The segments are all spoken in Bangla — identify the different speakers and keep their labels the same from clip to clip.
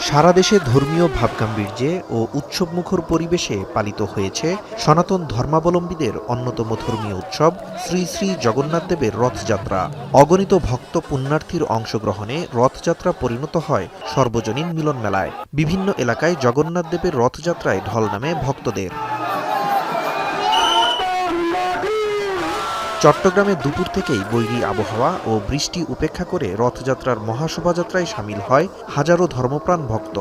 Speaker 1: সারা দেশে ধর্মীয় ভাবগাম্ভীর্যে ও উৎসবমুখর পরিবেশে পালিত হয়েছে সনাতন ধর্মাবলম্বীদের অন্যতম ধর্মীয় উৎসব শ্রী শ্রী জগন্নাথ দেবের রথযাত্রা। অগণিত ভক্ত পুণ্যার্থীর অংশগ্রহণে রথযাত্রা পরিণত হয় সর্বজনীন মিলন মেলায়। বিভিন্ন এলাকায় জগন্নাথ দেবের রথযাত্রায় ঢল নামে ভক্তদের। চট্টগ্রামে দুপুর থেকেই বৈরী আবহাওয়া ও বৃষ্টি উপেক্ষা করে রথযাত্রার মহাশোভাযাত্রায় সামিল হয় হাজারো ধর্মপ্রাণ ভক্ত।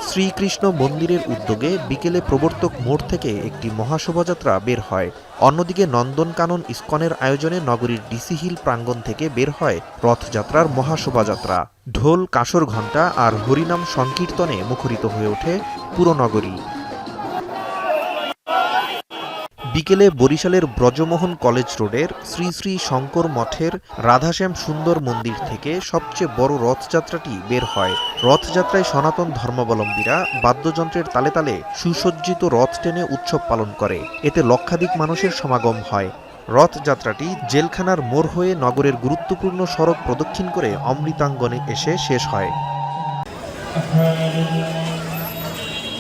Speaker 1: শ্রীকৃষ্ণ মন্দিরের উদ্যোগে বিকেলে প্রবর্তক মোড় থেকে একটি মহাশোভাযাত্রা বের হয়। অন্যদিকে নন্দনকানন ইস্কনের আয়োজনে নগরীর ডিসি হিল প্রাঙ্গণ থেকে বের হয় রথযাত্রার মহাশোভাযাত্রা। ঢোল, কাঁসর ঘণ্টা আর হরিনাম সংকীর্তনে মুখরিত হয়ে ওঠে পুরো নগরী। বিকেলে বরিশালের ব্রজমোহন কলেজ রোডের শ্রী শ্রী শঙ্কর মঠের রাধাশ্যাম সুন্দর মন্দির থেকে সবচেয়ে বড় রথযাত্রাটি বের হয়। রথযাত্রায় সনাতন ধর্মাবলম্বীরা বাদ্যযন্ত্রের তালে তালে সুসজ্জিত রথ টেনে উৎসব পালন করে। এতে লক্ষাধিক মানুষের সমাগম হয়। রথযাত্রাটি জেলখানার মোড় হয়ে নগরের গুরুত্বপূর্ণ সড়ক প্রদক্ষিণ করে অমৃতাঙ্গনে এসে শেষ হয়।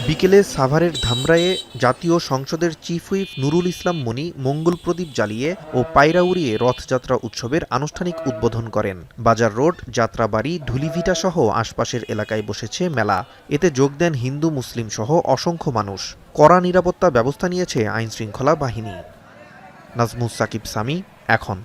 Speaker 1: বিকেলে সাভারের ধামরায়ে জাতীয় সংসদের চিফ হুইপ নুরুল ইসলাম মনি মঙ্গল প্রদীপ জ্বালিয়ে ও পায়রা উড়িয়ে রথযাত্রা উৎসবের আনুষ্ঠানিক উদ্বোধন করেন। বাজার রোড, যাত্রাবাড়ি, ঢুলিভিটা সহ আশপাশের এলাকায় বসেছে মেলা। এতে যোগ দেন হিন্দু মুসলিম সহ অসংখ্য মানুষ। কড়া নিরাপত্তা ব্যবস্থা নিয়েছে আইনশৃঙ্খলা বাহিনী। নাজমুস সাকিব সামি, এখন।